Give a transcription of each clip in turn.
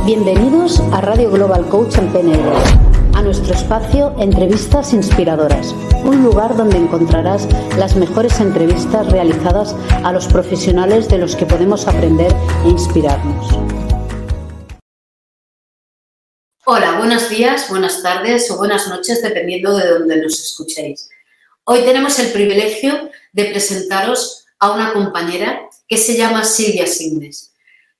Bienvenidos a Radio Global Coach en PNL, a nuestro espacio Entrevistas Inspiradoras, un lugar donde encontrarás las mejores entrevistas realizadas a los profesionales de los que podemos aprender e inspirarnos. Hola, buenos días, buenas tardes o buenas noches, dependiendo de donde nos escuchéis. Hoy tenemos el privilegio de presentaros a una compañera que se llama Silvia Signes.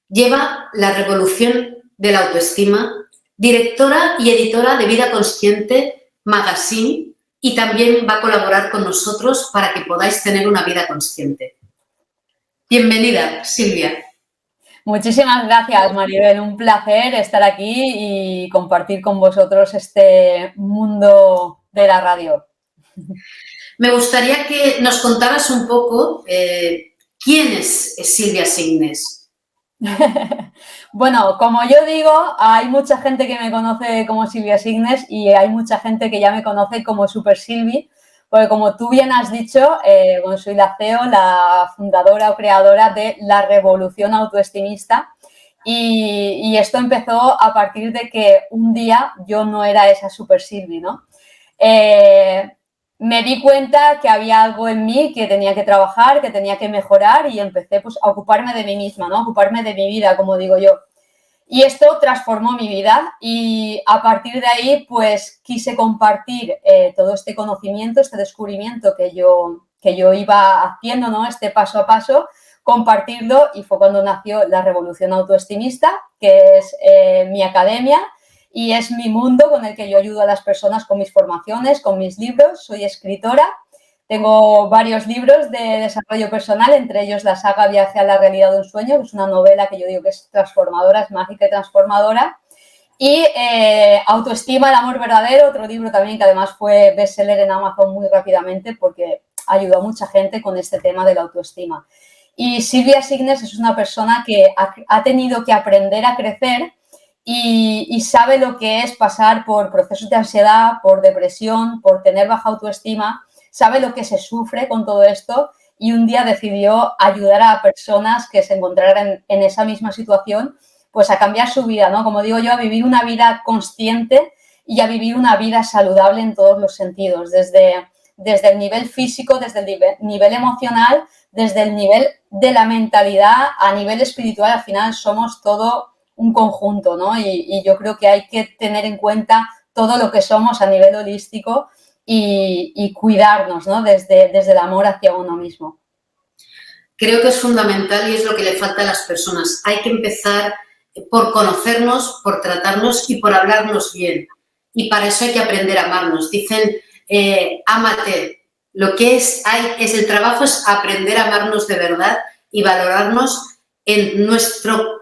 Lleva la revolución de la autoestima, directora y editora de Vida Consciente Magazine, y también va a colaborar con nosotros para que podáis tener una vida consciente. Bienvenida, Silvia. Muchísimas gracias, Maribel. Un placer estar aquí y compartir con vosotros este mundo de la radio. Me gustaría que nos contaras un poco quién es Silvia Signes. Bueno, como yo digo, hay mucha gente que me conoce como Silvia Signes y hay mucha gente que ya me conoce como Super Silvi, porque como tú bien has dicho, soy la CEO, la fundadora o creadora de la revolución autoestimista, y esto empezó a partir de que un día yo no era esa Super Silvi, ¿no? Me di cuenta que había algo en mí que tenía que trabajar, que tenía que mejorar, y empecé pues a ocuparme de mí misma, ¿no? A ocuparme de mi vida, como digo yo. Y esto transformó mi vida, y a partir de ahí pues quise compartir todo este conocimiento, este descubrimiento que yo iba haciendo, ¿no? Este paso a paso, compartirlo, y fue cuando nació la Revolución Autoestimista, que es mi academia y es mi mundo con el que yo ayudo a las personas con mis formaciones, con mis libros. Soy escritora, tengo varios libros de desarrollo personal, entre ellos la saga Viaje a la realidad de un sueño, que es una novela que yo digo que es transformadora, es mágica y transformadora. Y Autoestima, el amor verdadero, otro libro también que además fue bestseller en Amazon muy rápidamente porque ayudó a mucha gente con este tema de la autoestima. Y Silvia Signes es una persona que ha tenido que aprender a crecer y sabe lo que es pasar por procesos de ansiedad, por depresión, por tener baja autoestima, sabe lo que se sufre con todo esto, y un día decidió ayudar a personas que se encontraran en esa misma situación, pues a cambiar su vida, ¿no? Como digo yo, a vivir una vida consciente y a vivir una vida saludable en todos los sentidos, desde el nivel físico, desde el nivel emocional, desde el nivel de la mentalidad, a nivel espiritual. Al final somos todo un conjunto, ¿no? Y yo creo que hay que tener en cuenta todo lo que somos a nivel holístico y cuidarnos, ¿no? Desde el amor hacia uno mismo. Creo que es fundamental y es lo que le falta a las personas. Hay que empezar por conocernos, por tratarnos y por hablarnos bien. Y para eso hay que aprender a amarnos. Dicen, ámate. Lo que es el trabajo es aprender a amarnos de verdad y valorarnos en nuestro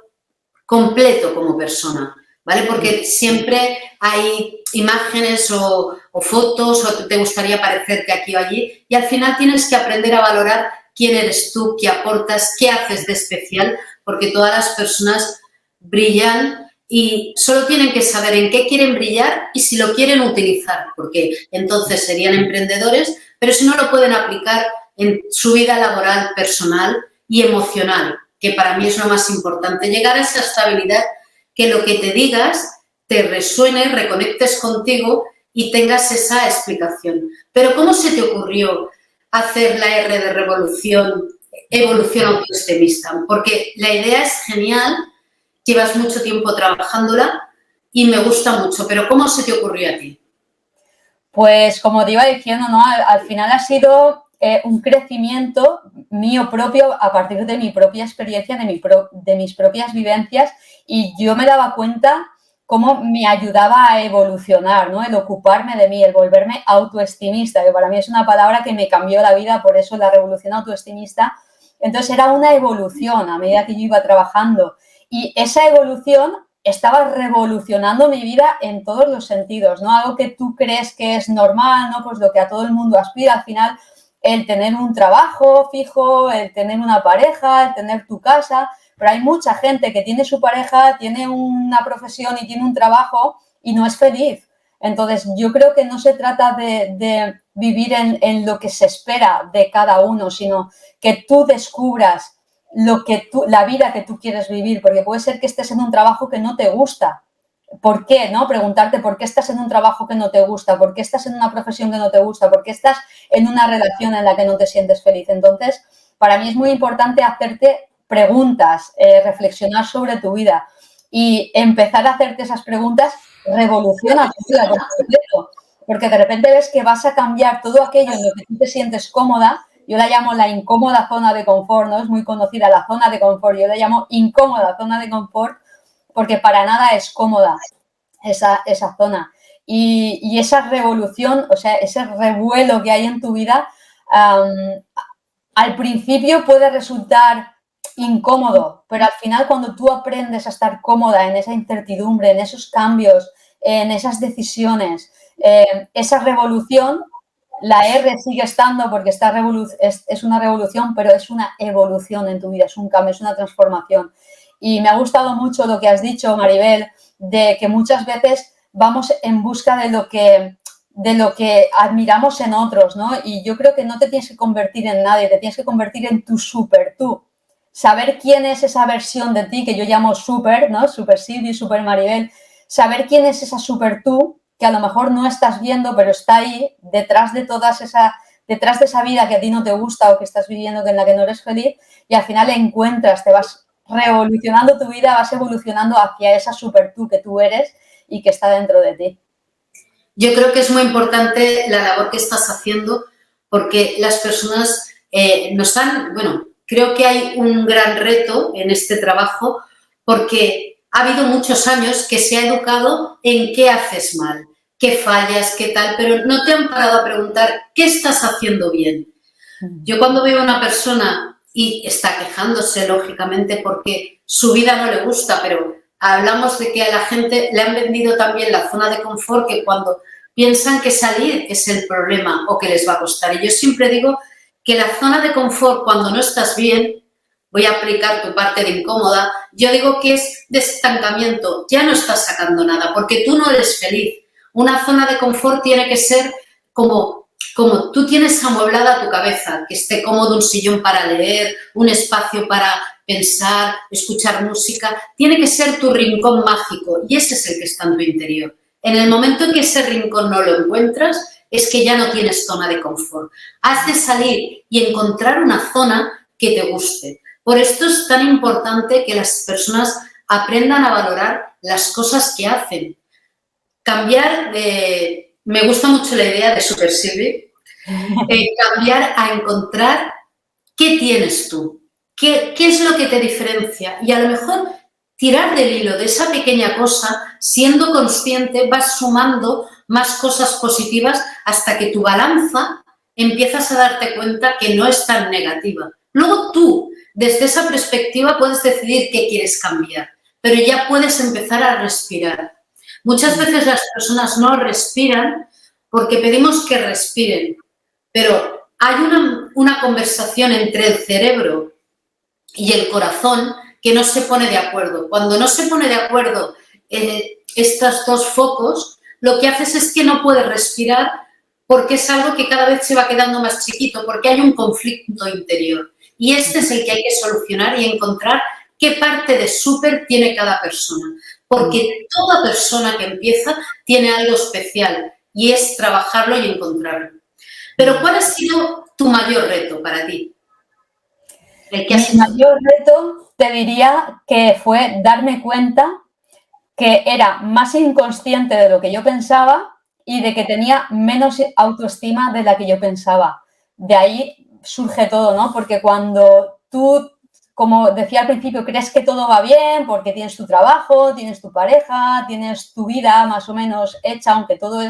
completo como persona, ¿vale? Porque siempre hay imágenes o fotos, o te gustaría parecerte aquí o allí, y al final tienes que aprender a valorar quién eres tú, qué aportas, qué haces de especial, porque todas las personas brillan y solo tienen que saber en qué quieren brillar y si lo quieren utilizar, porque entonces serían emprendedores, pero si no lo pueden aplicar en su vida laboral, personal y emocional, que para mí es lo más importante, llegar a esa estabilidad, que lo que te digas te resuene, reconectes contigo y tengas esa explicación. Pero ¿cómo se te ocurrió hacer la R de evolución autoestimista? Porque la idea es genial, llevas mucho tiempo trabajándola y me gusta mucho, pero ¿cómo se te ocurrió a ti? Pues como te iba diciendo, ¿no? Al final ha sido un crecimiento mío propio a partir de mi propia experiencia, de mis propias vivencias, y yo me daba cuenta cómo me ayudaba a evolucionar, ¿no? El ocuparme de mí, el volverme autoestimista, que para mí es una palabra que me cambió la vida, por eso la revolución autoestimista. Entonces era una evolución a medida que yo iba trabajando, y esa evolución estaba revolucionando mi vida en todos los sentidos, ¿no? Algo que tú crees que es normal, ¿no? Pues lo que a todo el mundo aspira al final, el tener un trabajo fijo, el tener una pareja, el tener tu casa, pero hay mucha gente que tiene su pareja, tiene una profesión y tiene un trabajo y no es feliz. Entonces, yo creo que no se trata de vivir en lo que se espera de cada uno, sino que tú descubras la vida que tú quieres vivir, porque puede ser que estés en un trabajo que no te gusta. ¿Por qué? ¿No? Preguntarte por qué estás en un trabajo que no te gusta, por qué estás en una profesión que no te gusta, por qué estás en una relación en la que no te sientes feliz. Entonces, para mí es muy importante hacerte preguntas, reflexionar sobre tu vida y empezar a hacerte esas preguntas revoluciona tu vida por completo, porque de repente ves que vas a cambiar todo aquello en lo que tú te sientes cómoda. Yo la llamo la incómoda zona de confort, ¿no? Es muy conocida la zona de confort, yo la llamo incómoda zona de confort porque para nada es cómoda esa zona. Y esa revolución, o sea, ese revuelo que hay en tu vida, al principio puede resultar incómodo, pero al final cuando tú aprendes a estar cómoda en esa incertidumbre, en esos cambios, en esas decisiones, esa revolución, la R sigue estando porque es una revolución, pero es una evolución en tu vida, es un cambio, es una transformación. Y me ha gustado mucho lo que has dicho, Maribel, de que muchas veces vamos en busca de lo que admiramos en otros, ¿no? Y yo creo que no te tienes que convertir en nadie, te tienes que convertir en tu super tú. Saber quién es esa versión de ti que yo llamo super, ¿no? Super Silvi, super Maribel. Saber quién es esa super tú que a lo mejor no estás viendo, pero está ahí detrás de detrás de esa vida que a ti no te gusta o que estás viviendo en la que no eres feliz y al final encuentras, te vas revolucionando tu vida, vas evolucionando hacia esa super tú que tú eres y que está dentro de ti. Yo creo que es muy importante la labor que estás haciendo porque las personas creo que hay un gran reto en este trabajo porque ha habido muchos años que se ha educado en qué haces mal, qué fallas, qué tal, pero no te han parado a preguntar qué estás haciendo bien. Yo cuando veo a una persona y está quejándose, lógicamente, porque su vida no le gusta, pero hablamos de que a la gente le han vendido también la zona de confort, que cuando piensan que salir es el problema o que les va a costar. Y yo siempre digo que la zona de confort, cuando no estás bien, voy a aplicar tu parte de incómoda, yo digo que es de estancamiento, ya no estás sacando nada, porque tú no eres feliz. Una zona de confort tiene que ser como tú tienes amueblada tu cabeza, que esté cómodo un sillón para leer, un espacio para pensar, escuchar música, tiene que ser tu rincón mágico y ese es el que está en tu interior. En el momento en que ese rincón no lo encuentras, es que ya no tienes zona de confort. Has de salir y encontrar una zona que te guste. Por esto es tan importante que las personas aprendan a valorar las cosas que hacen. Cambiar de... Me gusta mucho la idea de Super Silvi, cambiar a encontrar qué tienes tú, qué es lo que te diferencia y a lo mejor tirar del hilo de esa pequeña cosa, siendo consciente, vas sumando más cosas positivas hasta que tu balanza empiezas a darte cuenta que no es tan negativa. Luego tú, desde esa perspectiva, puedes decidir qué quieres cambiar, pero ya puedes empezar a respirar. Muchas veces las personas no respiran porque pedimos que respiren, pero hay una conversación entre el cerebro y el corazón que no se pone de acuerdo. Cuando no se pone de acuerdo estos dos focos, lo que haces es que no puedes respirar porque es algo que cada vez se va quedando más chiquito, porque hay un conflicto interior. Y este es el que hay que solucionar y encontrar qué parte de súper tiene cada persona. Porque toda persona que empieza tiene algo especial y es trabajarlo y encontrarlo. Pero ¿cuál ha sido tu mayor reto para ti? Mi mayor reto te diría que fue darme cuenta que era más inconsciente de lo que yo pensaba y de que tenía menos autoestima de la que yo pensaba. De ahí surge todo, ¿no? Porque cuando tú, como decía al principio, crees que todo va bien porque tienes tu trabajo, tienes tu pareja, tienes tu vida más o menos hecha, aunque todo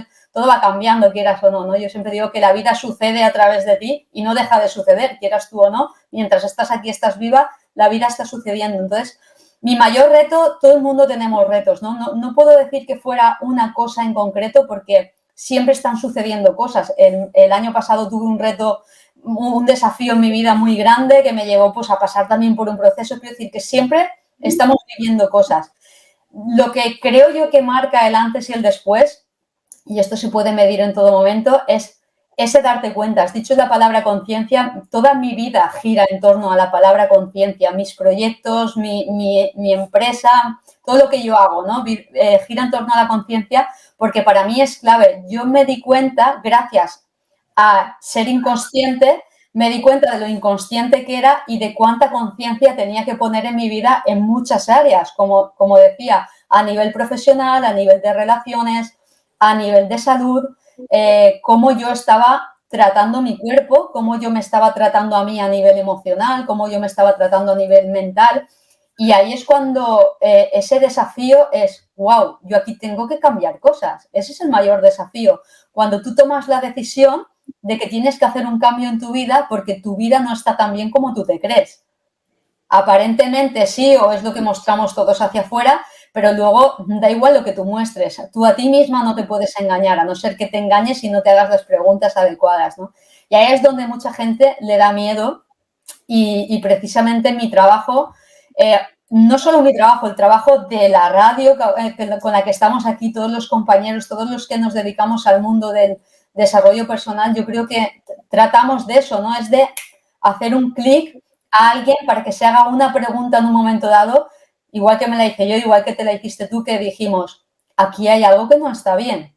va cambiando, quieras o no, ¿no? Yo siempre digo que la vida sucede a través de ti y no deja de suceder, quieras tú o no. Mientras estás aquí, estás viva, la vida está sucediendo. Entonces, mi mayor reto, todo el mundo tenemos retos, ¿no? No puedo decir que fuera una cosa en concreto porque siempre están sucediendo cosas. El año pasado tuve un reto, un desafío en mi vida muy grande que me llevó pues, a pasar también por un proceso. Quiero decir que siempre estamos viviendo cosas. Lo que creo yo que marca el antes y el después, y esto se puede medir en todo momento, es ese darte cuenta. Has dicho la palabra conciencia, toda mi vida gira en torno a la palabra conciencia, mis proyectos, mi empresa, todo lo que yo hago, ¿no? Gira en torno a la conciencia porque para mí es clave. Yo me di cuenta, gracias a ser inconsciente, me di cuenta de lo inconsciente que era y de cuánta conciencia tenía que poner en mi vida en muchas áreas, como decía, a nivel profesional, a nivel de relaciones, a nivel de salud, cómo yo estaba tratando mi cuerpo, cómo yo me estaba tratando a mí a nivel emocional, cómo yo me estaba tratando a nivel mental. Y ahí es cuando ese desafío es, wow, yo aquí tengo que cambiar cosas. Ese es el mayor desafío. Cuando tú tomas la decisión de que tienes que hacer un cambio en tu vida porque tu vida no está tan bien como tú te crees. Aparentemente sí, o es lo que mostramos todos hacia afuera, pero luego da igual lo que tú muestres. Tú a ti misma no te puedes engañar, a no ser que te engañes y no te hagas las preguntas adecuadas, ¿no? Y ahí es donde mucha gente le da miedo y precisamente mi trabajo, no solo mi trabajo, el trabajo de la radio con la que estamos aquí, todos los compañeros, todos los que nos dedicamos al mundo del desarrollo personal, yo creo que tratamos de eso, ¿no? Es de hacer un clic a alguien para que se haga una pregunta en un momento dado, igual que me la hice yo, igual que te la hiciste tú, que dijimos, aquí hay algo que no está bien.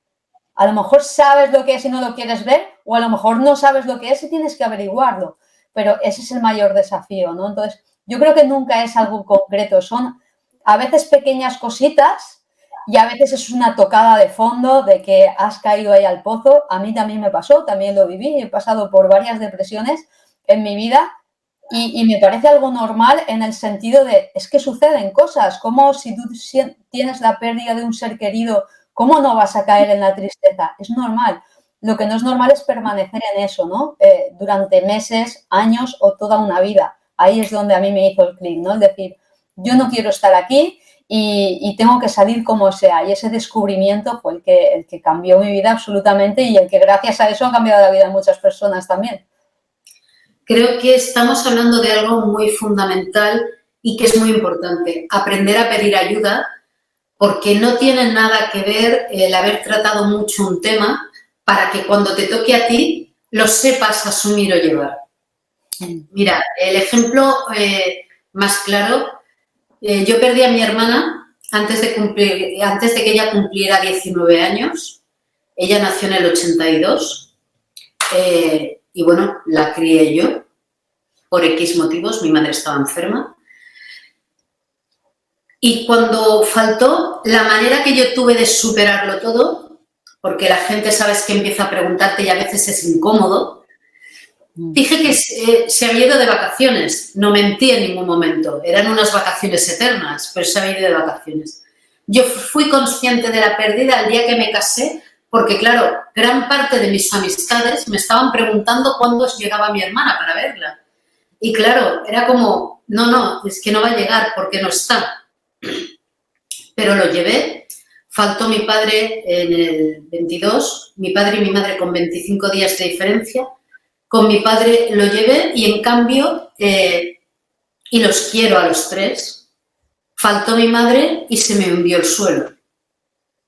A lo mejor sabes lo que es y no lo quieres ver, o a lo mejor no sabes lo que es y tienes que averiguarlo. Pero ese es el mayor desafío, ¿no? Entonces, yo creo que nunca es algo concreto, son a veces pequeñas cositas y a veces es una tocada de fondo de que has caído ahí al pozo. A mí también me pasó, también lo viví, he pasado por varias depresiones en mi vida y me parece algo normal en el sentido de, es que suceden cosas, como si tú tienes la pérdida de un ser querido, ¿cómo no vas a caer en la tristeza? Es normal. Lo que no es normal es permanecer en eso, ¿no? Durante meses, años o toda una vida. Ahí es donde a mí me hizo el clic, ¿no? Es decir, yo no quiero estar aquí y tengo que salir como sea. Y ese descubrimiento fue el que cambió mi vida absolutamente y el que gracias a eso ha cambiado la vida de muchas personas también. Creo que estamos hablando de algo muy fundamental y que es muy importante, aprender a pedir ayuda, porque no tiene nada que ver el haber tratado mucho un tema para que cuando te toque a ti lo sepas asumir o llevar. Mira, el ejemplo más claro, yo perdí a mi hermana antes de que ella cumpliera 19 años. Ella nació en el 82 y bueno, la crié yo por X motivos, mi madre estaba enferma. Y cuando faltó, la manera que yo tuve de superarlo todo, porque la gente sabes que empieza a preguntarte y a veces es incómodo, dije que se había ido de vacaciones. No mentí en ningún momento. Eran unas vacaciones eternas, pero se había ido de vacaciones. Yo fui consciente de la pérdida el día que me casé, porque claro, gran parte de mis amistades me estaban preguntando cuándo llegaba mi hermana para verla. Y claro, era como, no, es que no va a llegar porque no está. Pero lo llevé. Faltó mi padre en el 22, mi padre y mi madre con 25 días de diferencia. Con mi padre lo llevé y en cambio, y los quiero a los tres, faltó mi madre y se me hundió el suelo.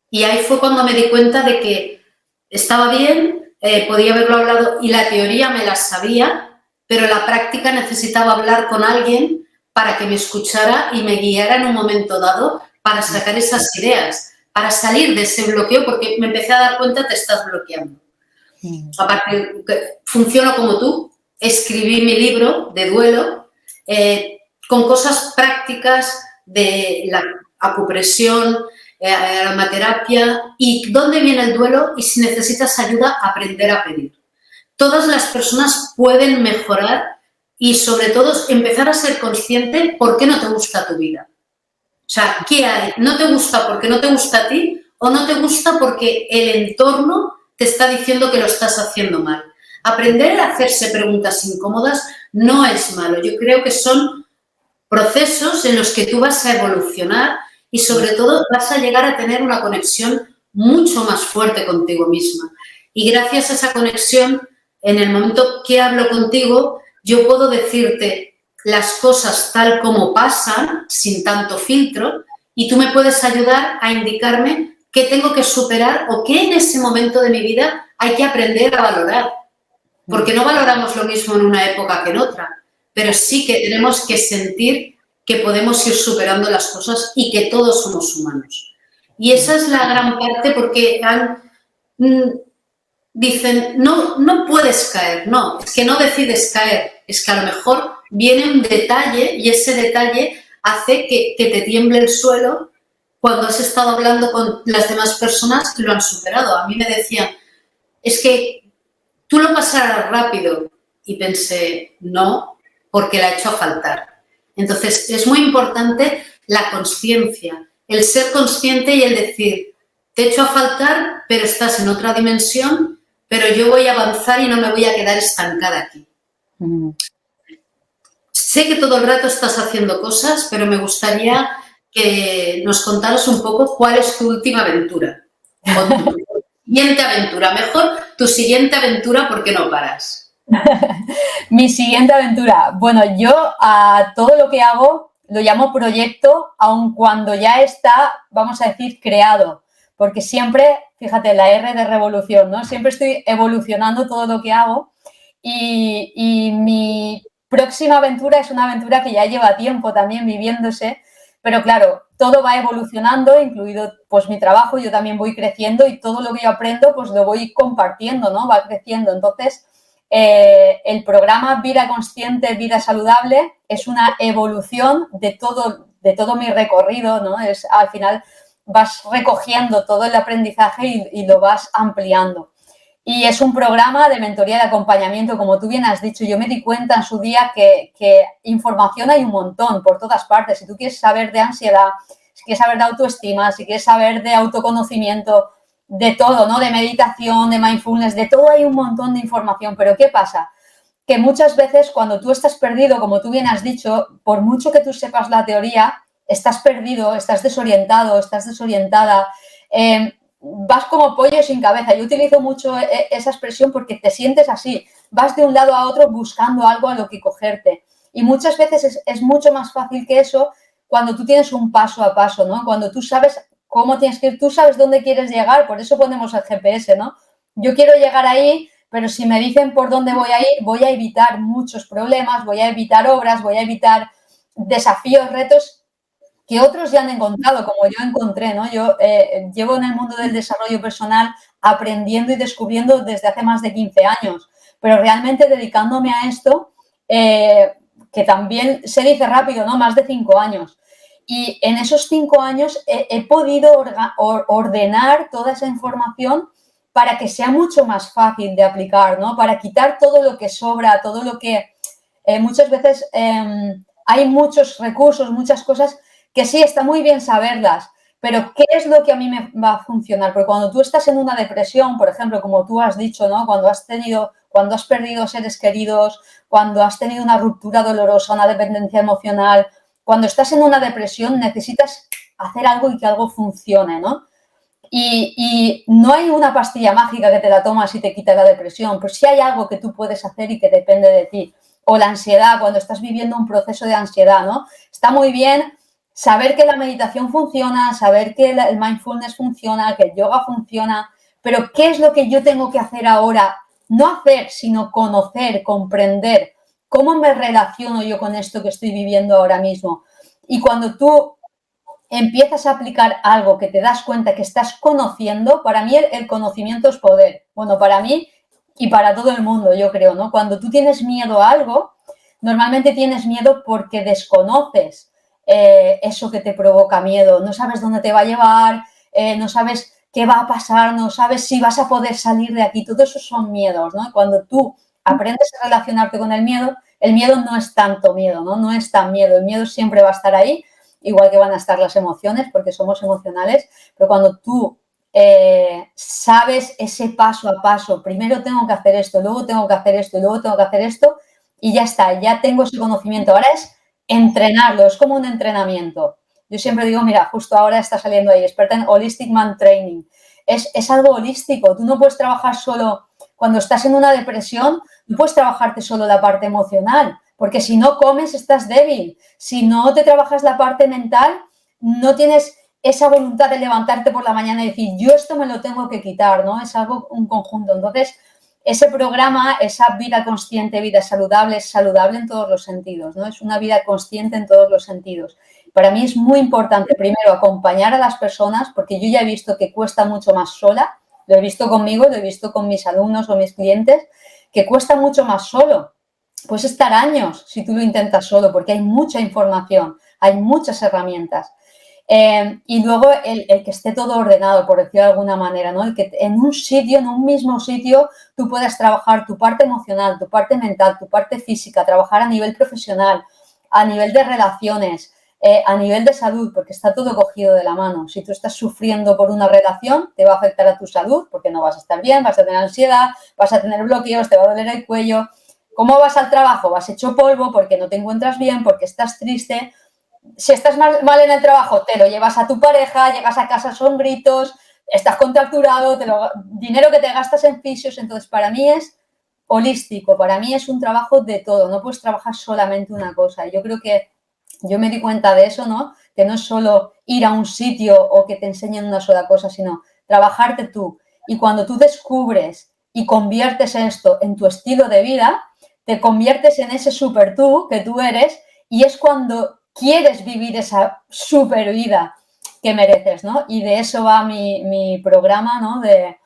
Y ahí fue cuando me di cuenta de que estaba bien, podía haberlo hablado y la teoría me la sabía, pero la práctica necesitaba hablar con alguien para que me escuchara y me guiara en un momento dado para sacar esas ideas, para salir de ese bloqueo, porque me empecé a dar cuenta que te estás bloqueando. Aparte, funciono como tú, escribí mi libro de duelo con cosas prácticas de la acupresión, aromaterapia y dónde viene el duelo y si necesitas ayuda, aprender a pedir. Todas las personas pueden mejorar y sobre todo empezar a ser consciente por qué no te gusta tu vida. O sea, ¿qué hay? ¿No te gusta porque no te gusta a ti o no te gusta porque el entorno te está diciendo que lo estás haciendo mal? Aprender a hacerse preguntas incómodas no es malo. Yo creo que son procesos en los que tú vas a evolucionar y sobre todo vas a llegar a tener una conexión mucho más fuerte contigo misma. Y gracias a esa conexión, en el momento que hablo contigo, yo puedo decirte las cosas tal como pasan, sin tanto filtro, y tú me puedes ayudar a indicarme qué tengo que superar o qué en ese momento de mi vida hay que aprender a valorar, porque no valoramos lo mismo en una época que en otra, pero sí que tenemos que sentir que podemos ir superando las cosas y que todos somos humanos. Y esa es la gran parte, porque dicen, no puedes caer, no, es que no decides caer, es que a lo mejor viene un detalle y ese detalle hace que te tiemble el suelo cuando has estado hablando con las demás personas que lo han superado. A mí me decían, es que tú lo pasarás rápido, y pensé, no, porque la he hecho a faltar. Entonces, es muy importante la consciencia, el ser consciente y el decir, te he hecho a faltar, pero estás en otra dimensión, pero yo voy a avanzar y no me voy a quedar estancada aquí. Sé que todo el rato estás haciendo cosas, pero me gustaría que nos contaras un poco cuál es tu última aventura. O tu siguiente aventura. Mejor tu siguiente aventura, porque no paras. Mi siguiente aventura. Bueno, yo a todo lo que hago lo llamo proyecto, aun cuando ya está, vamos a decir, creado. Porque siempre, fíjate, la R de revolución, ¿no? Siempre estoy evolucionando todo lo que hago y mi próxima aventura es una aventura que ya lleva tiempo también viviéndose, pero claro, todo va evolucionando, incluido pues mi trabajo, yo también voy creciendo y todo lo que yo aprendo pues lo voy compartiendo, ¿no? Va creciendo. Entonces, el programa Vida Consciente, Vida Saludable es una evolución de todo mi recorrido, ¿no? Es, al final vas recogiendo todo el aprendizaje y lo vas ampliando. Y es un programa de mentoría, de acompañamiento, como tú bien has dicho. Yo me di cuenta en su día que información hay un montón por todas partes. Si tú quieres saber de ansiedad, si quieres saber de autoestima, si quieres saber de autoconocimiento, de todo, ¿no? De meditación, de mindfulness, de todo hay un montón de información. Pero ¿qué pasa? Que muchas veces cuando tú estás perdido, como tú bien has dicho, por mucho que tú sepas la teoría, estás perdido, estás desorientado, estás desorientada, vas como pollo sin cabeza. Yo utilizo mucho esa expresión porque te sientes así, vas de un lado a otro buscando algo a lo que cogerte. Y muchas veces es mucho más fácil que eso cuando tú tienes un paso a paso, ¿no? Cuando tú sabes cómo tienes que ir, tú sabes dónde quieres llegar, por eso ponemos el GPS, ¿no? Yo quiero llegar ahí, pero si me dicen por dónde voy a ir, voy a evitar muchos problemas, voy a evitar obras, voy a evitar desafíos, retos que otros ya han encontrado, como yo encontré, ¿no? Yo llevo en el mundo del desarrollo personal aprendiendo y descubriendo desde hace más de 15 años, pero realmente dedicándome a esto, que también se dice rápido, ¿no? Más de 5 años. Y en esos 5 años he podido ordenar toda esa información para que sea mucho más fácil de aplicar, ¿no? Para quitar todo lo que sobra, todo lo que muchas veces hay muchos recursos, muchas cosas que sí, está muy bien saberlas, pero ¿qué es lo que a mí me va a funcionar? Porque cuando tú estás en una depresión, por ejemplo, como tú has dicho, ¿no? Cuando has perdido seres queridos, cuando has tenido una ruptura dolorosa, una dependencia emocional, cuando estás en una depresión necesitas hacer algo y que algo funcione, ¿no? Y no hay una pastilla mágica que te la tomas y te quita la depresión, pero sí hay algo que tú puedes hacer y que depende de ti. O la ansiedad, cuando estás viviendo un proceso de ansiedad, ¿no? Está muy bien saber que la meditación funciona, saber que el mindfulness funciona, que el yoga funciona, pero ¿qué es lo que yo tengo que hacer ahora? No hacer, sino conocer, comprender cómo me relaciono yo con esto que estoy viviendo ahora mismo. Y cuando tú empiezas a aplicar algo que te das cuenta que estás conociendo, para mí el conocimiento es poder. Bueno, para mí y para todo el mundo, yo creo, ¿no? Cuando tú tienes miedo a algo, normalmente tienes miedo porque desconoces eso que te provoca miedo. No sabes dónde te va a llevar, no sabes qué va a pasar, no sabes si vas a poder salir de aquí. Todo eso son miedos, ¿no? Cuando tú aprendes a relacionarte con el miedo no es tanto miedo, ¿no? No es tan miedo. El miedo siempre va a estar ahí, igual que van a estar las emociones, porque somos emocionales, pero cuando tú sabes ese paso a paso, primero tengo que hacer esto, luego tengo que hacer esto, y luego tengo que hacer esto, y ya está, ya tengo ese conocimiento. Ahora es entrenarlo, es como un entrenamiento. Yo siempre digo, mira, justo ahora está saliendo ahí, experta en Holistic Man Training. Es algo holístico. Tú no puedes trabajar solo, cuando estás en una depresión, no puedes trabajarte solo la parte emocional, porque si no comes estás débil. Si no te trabajas la parte mental, no tienes esa voluntad de levantarte por la mañana y decir, yo esto me lo tengo que quitar, ¿no? Es algo, un conjunto. Entonces, ese programa, esa vida consciente, vida saludable, es saludable en todos los sentidos, ¿no? Es una vida consciente en todos los sentidos. Para mí es muy importante, primero, acompañar a las personas, porque yo ya he visto que cuesta mucho más sola, lo he visto conmigo, lo he visto con mis alumnos o mis clientes, que cuesta mucho más solo. Puedes estar años si tú lo intentas solo, porque hay mucha información, hay muchas herramientas. Y luego el que esté todo ordenado, por decirlo de alguna manera, ¿no? El que en un sitio, en un mismo sitio, tú puedas trabajar tu parte emocional, tu parte mental, tu parte física, trabajar a nivel profesional, a nivel de relaciones, a nivel de salud, porque está todo cogido de la mano. Si tú estás sufriendo por una relación, te va a afectar a tu salud, porque no vas a estar bien, vas a tener ansiedad, vas a tener bloqueos, te va a doler el cuello. ¿Cómo vas al trabajo? Vas hecho polvo porque no te encuentras bien, porque estás triste. Si estás mal en el trabajo, te lo llevas a tu pareja, llegas a casa, son gritos, estás contracturado, dinero que te gastas en fisios. Entonces, para mí es holístico, para mí es un trabajo de todo, no puedes trabajar solamente una cosa. Yo creo que yo me di cuenta de eso, ¿no? Que no es solo ir a un sitio o que te enseñen una sola cosa, sino trabajarte tú. Y cuando tú descubres y conviertes esto en tu estilo de vida, te conviertes en ese super tú que tú eres, y es cuando quieres vivir esa super vida que mereces, ¿no? Y de eso va mi programa, ¿no? De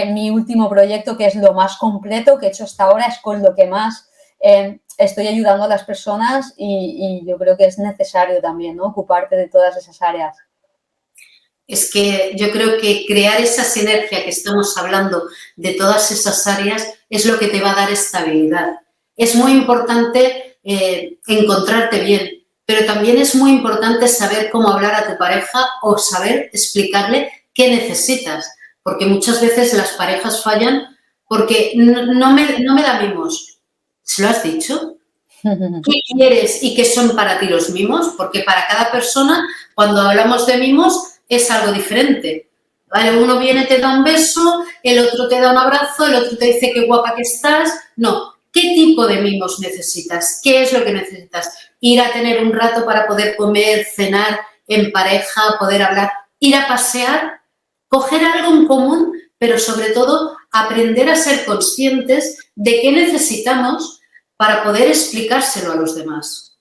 mi último proyecto, que es lo más completo que he hecho hasta ahora, es con lo que más estoy ayudando a las personas, y yo creo que es necesario también, ¿no? Ocuparte de todas esas áreas. Es que yo creo que crear esa sinergia que estamos hablando de todas esas áreas es lo que te va a dar estabilidad. Es muy importante encontrarte bien, pero también es muy importante saber cómo hablar a tu pareja o saber explicarle qué necesitas, porque muchas veces las parejas fallan porque no me da mimos. ¿Se lo has dicho? ¿Qué quieres y qué son para ti los mimos? Porque para cada persona, cuando hablamos de mimos, es algo diferente. ¿Vale? Uno viene, te da un beso, el otro te da un abrazo, el otro te dice qué guapa que estás. No. ¿Qué tipo de mimos necesitas? ¿Qué es lo que necesitas? Ir a tener un rato para poder comer, cenar en pareja, poder hablar, ir a pasear, coger algo en común, pero sobre todo aprender a ser conscientes de qué necesitamos para poder explicárselo a los demás.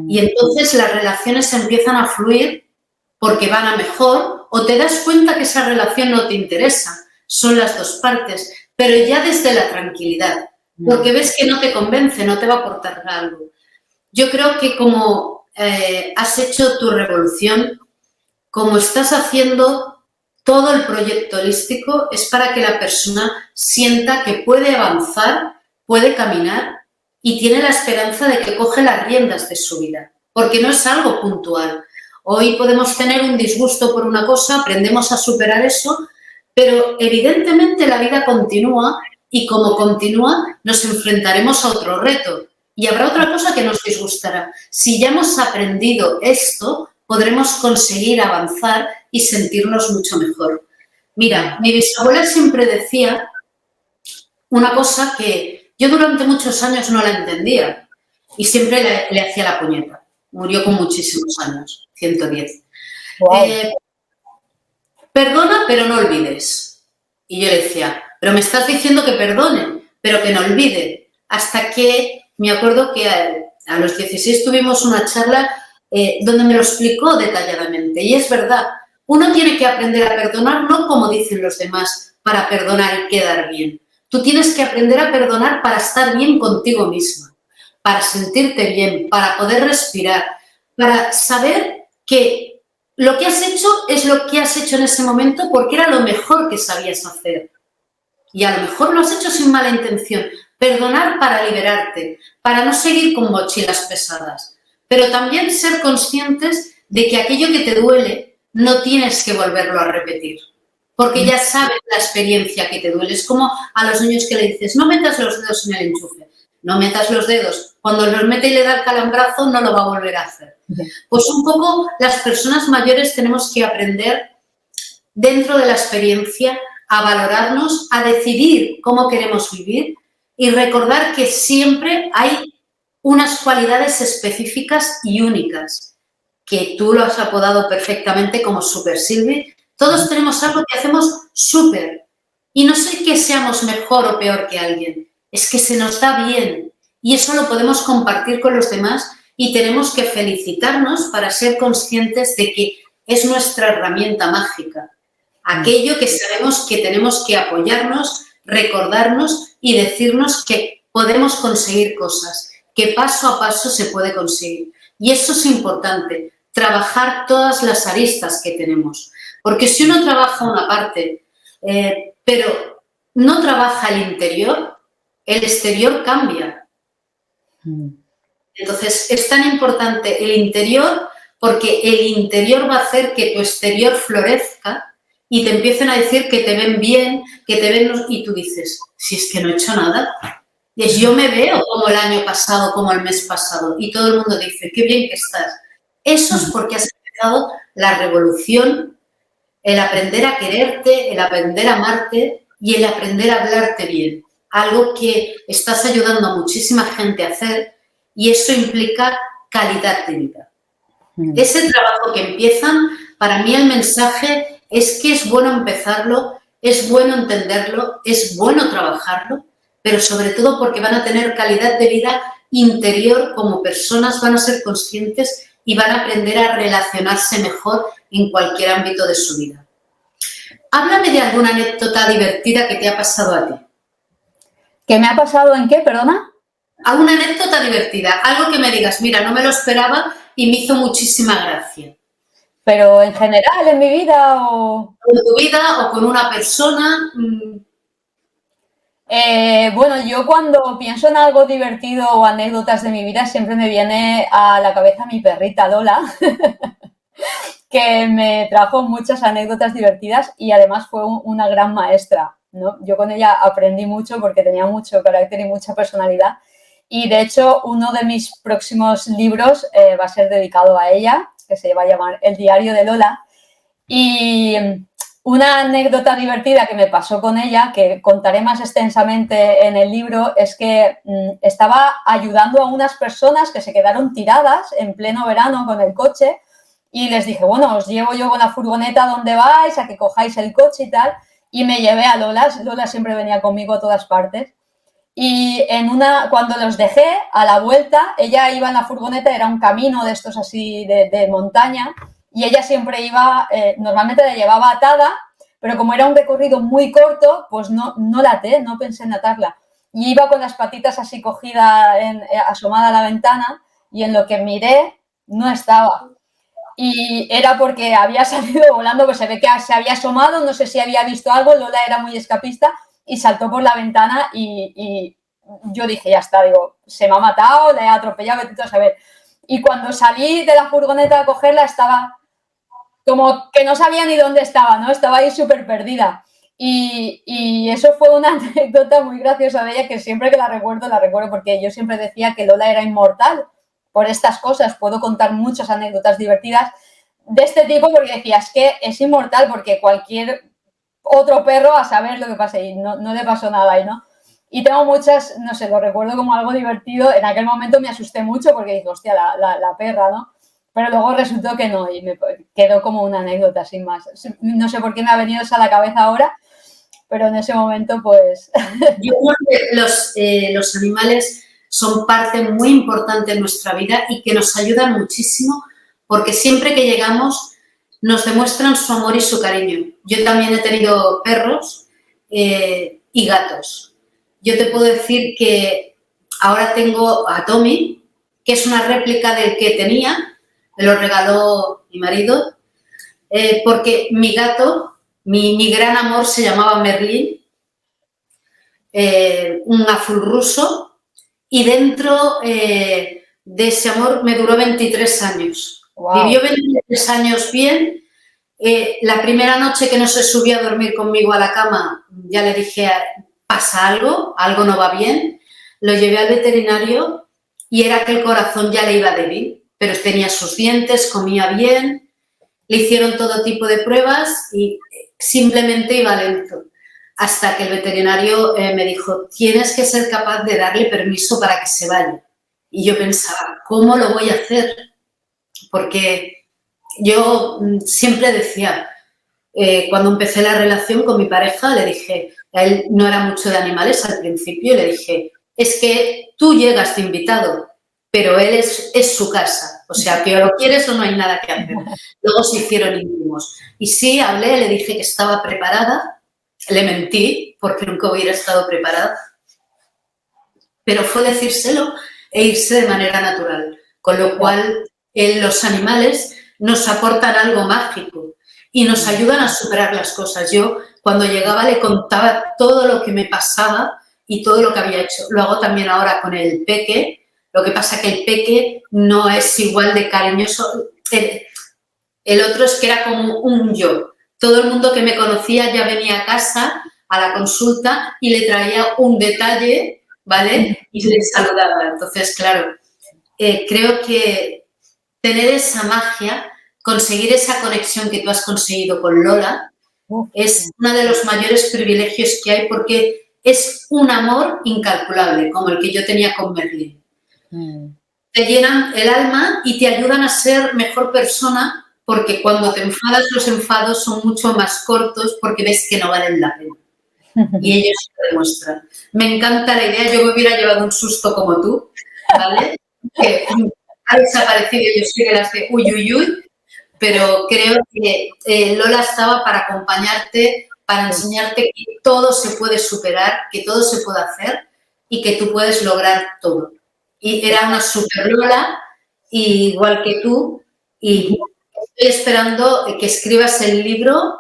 Y entonces las relaciones empiezan a fluir porque van a mejor, o te das cuenta que esa relación no te interesa. Son las dos partes, pero ya desde la tranquilidad, porque ves que no te convence, no te va a aportar algo. Yo creo que como has hecho tu revolución, como estás haciendo todo el proyecto holístico, es para que la persona sienta que puede avanzar, puede caminar y tiene la esperanza de que coge las riendas de su vida, porque no es algo puntual. Hoy podemos tener un disgusto por una cosa, aprendemos a superar eso, pero evidentemente la vida continúa, y como continúa nos enfrentaremos a otro reto y habrá otra cosa que nos disgustará. Si ya hemos aprendido esto, podremos conseguir avanzar y sentirnos mucho mejor. Mira, mi bisabuela siempre decía una cosa que yo durante muchos años no la entendía y siempre le hacía la puñeta. Murió con muchísimos años, 110. Wow. Perdona, pero no olvides. Y yo le decía, pero me estás diciendo que perdone, pero que no olvide. Hasta que me acuerdo que a los 16 tuvimos una charla donde me lo explicó detalladamente. Y es verdad, uno tiene que aprender a perdonar, no como dicen los demás, para perdonar y quedar bien. Tú tienes que aprender a perdonar para estar bien contigo misma, para sentirte bien, para poder respirar, para saber que lo que has hecho es lo que has hecho en ese momento porque era lo mejor que sabías hacer. Y a lo mejor lo has hecho sin mala intención. Perdonar para liberarte, para no seguir con mochilas pesadas. Pero también ser conscientes de que aquello que te duele no tienes que volverlo a repetir. Porque ya sabes la experiencia que te duele. Es como a los niños que le dices, no metas los dedos en el enchufe. No metas los dedos. Cuando los mete y le da el calambrazo, no lo va a volver a hacer. Pues un poco las personas mayores tenemos que aprender dentro de la experiencia a valorarnos, a decidir cómo queremos vivir y recordar que siempre hay unas cualidades específicas y únicas. que tú lo has apodado perfectamente como Super Silvi. Todos tenemos algo que hacemos súper. Y no sé que seamos mejor o peor que alguien, es que se nos da bien. Y eso lo podemos compartir con los demás y tenemos que felicitarnos para ser conscientes de que es nuestra herramienta mágica. Aquello que sabemos que tenemos que apoyarnos, recordarnos y decirnos que podemos conseguir cosas, que paso a paso se puede conseguir. Y eso es importante, trabajar todas las aristas que tenemos. Porque si uno trabaja una parte, pero no trabaja el interior, el exterior cambia. Entonces, es tan importante el interior porque el interior va a hacer que tu exterior florezca y te empiecen a decir que te ven bien, que te ven... Y tú dices, si es que no he hecho nada. Y yo me veo como el año pasado, como el mes pasado. Y todo el mundo dice, qué bien que estás. Eso es porque has empezado la revolución, el aprender a quererte, el aprender a amarte y el aprender a hablarte bien. Algo que estás ayudando a muchísima gente a hacer y eso implica calidad de vida. Ese trabajo que empiezan, para mí el mensaje es que es bueno empezarlo, es bueno entenderlo, es bueno trabajarlo, pero sobre todo porque van a tener calidad de vida interior como personas, van a ser conscientes y van a aprender a relacionarse mejor en cualquier ámbito de su vida. Háblame de alguna anécdota divertida que te ha pasado a ti. ¿Qué me ha pasado en qué, perdona? Alguna anécdota divertida, algo que me digas, mira, no me lo esperaba y me hizo muchísima gracia. ¿Pero en general, en mi vida o...? ¿En tu vida o con una persona? Bueno, yo cuando pienso en algo divertido o anécdotas de mi vida siempre me viene a la cabeza mi perrita Lola, que me trajo muchas anécdotas divertidas y además fue una gran maestra, ¿no? Yo con ella aprendí mucho porque tenía mucho carácter y mucha personalidad y de hecho uno de mis próximos libros va a ser dedicado a ella, que se va a llamar El diario de Lola. Y una anécdota divertida que me pasó con ella, que contaré más extensamente en el libro, es que estaba ayudando a unas personas que se quedaron tiradas en pleno verano con el coche y les dije, bueno, os llevo yo con la furgoneta donde vais, a que cojáis el coche y tal, y me llevé a Lola. Lola siempre venía conmigo a todas partes. Y cuando los dejé, a la vuelta, ella iba en la furgoneta, era un camino de estos así de montaña, y ella siempre iba, normalmente la llevaba atada, pero como era un recorrido muy corto, pues no la até, no pensé en atarla. Y iba con las patitas así cogida, asomada a la ventana, y en lo que miré, no estaba. Y era porque había salido volando, pues se ve que se había asomado, no sé si había visto algo, Lola era muy escapista, y saltó por la ventana y yo dije, ya está, digo, se me ha matado, le he atropellado, vete a saber. Y cuando salí de la furgoneta a cogerla, estaba como que no sabía ni dónde estaba, ¿no? Estaba ahí súper perdida. Y eso fue una anécdota muy graciosa de ella que siempre que la recuerdo porque yo siempre decía que Lola era inmortal por estas cosas. Puedo contar muchas anécdotas divertidas de este tipo porque decía, es que es inmortal porque cualquier otro perro a saber lo que pasa y no le pasó nada ahí, ¿no? Y tengo muchas, no sé, lo recuerdo como algo divertido. En aquel momento me asusté mucho porque dije, hostia, la perra, ¿no? Pero luego resultó que no y me quedó como una anécdota sin más. No sé por qué me ha venido eso a la cabeza ahora, pero en ese momento pues... Yo creo que los animales son parte muy importante de nuestra vida y que nos ayudan muchísimo porque siempre que llegamos nos demuestran su amor y su cariño. Yo también he tenido perros y gatos. Yo te puedo decir que ahora tengo a Tommy, que es una réplica del que tenía, me lo regaló mi marido, porque mi gato, mi gran amor se llamaba Merlín, un azul ruso, y dentro de ese amor me duró 23 años. Wow. Vivió 23 años bien. La primera noche que no se subió a dormir conmigo a la cama, ya le dije, pasa algo no va bien. Lo llevé al veterinario y era que el corazón ya le iba débil, pero tenía sus dientes, comía bien, le hicieron todo tipo de pruebas y simplemente iba lento. Hasta que el veterinario me dijo, tienes que ser capaz de darle permiso para que se vaya. Y yo pensaba, ¿cómo lo voy a hacer? Porque yo siempre decía, cuando empecé la relación con mi pareja, le dije, a él no era mucho de animales al principio, y le dije, es que tú llegas de invitado, pero él es su casa, o sea, que o lo quieres o no hay nada que hacer. Luego se hicieron íntimos. Y sí, hablé, le dije que estaba preparada, le mentí, porque nunca hubiera estado preparada, pero fue decírselo e irse de manera natural, con lo cual los animales nos aportan algo mágico y nos ayudan a superar las cosas. Yo, cuando llegaba, le contaba todo lo que me pasaba y todo lo que había hecho. Lo hago también ahora con el peque. Lo que pasa que el peque no es igual de cariñoso. El otro es que era como un yo. Todo el mundo que me conocía ya venía a casa, a la consulta, y le traía un detalle, ¿vale? Y le saludaba. Entonces, claro, creo que tener esa magia, conseguir esa conexión que tú has conseguido con Lola, es uno de los mayores privilegios que hay, porque es un amor incalculable, como el que yo tenía con Merlín. Te llenan el alma y te ayudan a ser mejor persona, porque cuando te enfadas, los enfados son mucho más cortos porque ves que no valen la pena. Y ellos lo demuestran. Me encanta la idea. Yo me hubiera llevado un susto como tú, ¿vale? Que ha desaparecido, yo soy de las de uy, uy, uy, pero creo que Lola estaba para acompañarte, para enseñarte que todo se puede superar, que todo se puede hacer y que tú puedes lograr todo. Y era una super Lola, igual que tú, y estoy esperando que escribas el libro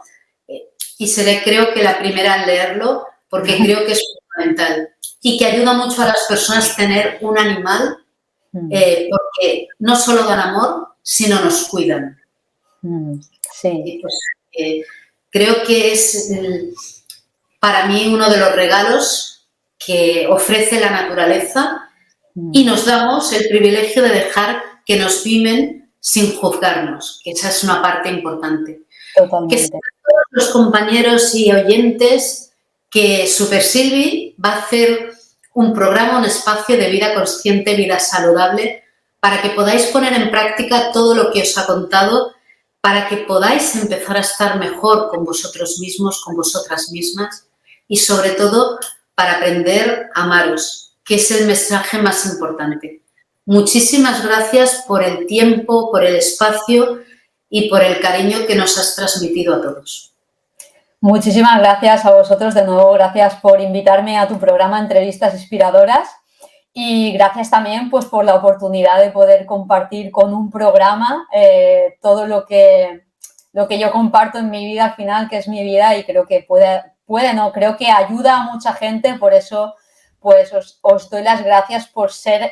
y seré, creo que, la primera en leerlo, porque creo que es fundamental y que ayuda mucho a las personas tener un animal, porque no solo dan amor, sino nos cuidan. Sí. Pues, creo que es para mí uno de los regalos que ofrece la naturaleza, y nos damos el privilegio de dejar que nos mimen sin juzgarnos, que esa es una parte importante. Totalmente. Que sepan todos los compañeros y oyentes que Super Silvi va a hacer un programa, un espacio de vida consciente, vida saludable, para que podáis poner en práctica todo lo que os ha contado, para que podáis empezar a estar mejor con vosotros mismos, con vosotras mismas, y sobre todo para aprender a amaros, que es el mensaje más importante. Muchísimas gracias por el tiempo, por el espacio y por el cariño que nos has transmitido a todos. Muchísimas gracias a vosotros de nuevo, gracias por invitarme a tu programa Entrevistas Inspiradoras, y gracias también pues por la oportunidad de poder compartir con un programa todo lo que yo comparto en mi vida al final, que es mi vida, y creo que creo que ayuda a mucha gente. Por eso pues os doy las gracias por ser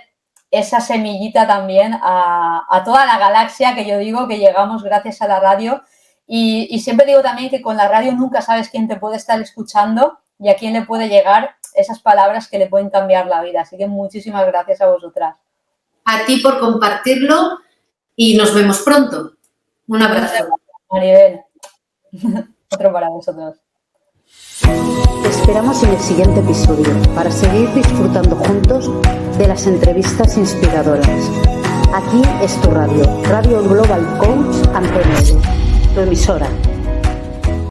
esa semillita también a toda la galaxia, que yo digo que llegamos gracias a la radio. Y siempre digo también que con la radio nunca sabes quién te puede estar escuchando y a quién le puede llegar esas palabras que le pueden cambiar la vida. Así que muchísimas gracias a vosotras. A ti por compartirlo y nos vemos pronto. Un abrazo. Maribel. Otro para vosotros. Te esperamos en el siguiente episodio para seguir disfrutando juntos de las entrevistas inspiradoras. Aquí es tu radio, Radio Global Coach Antonio, tu emisora.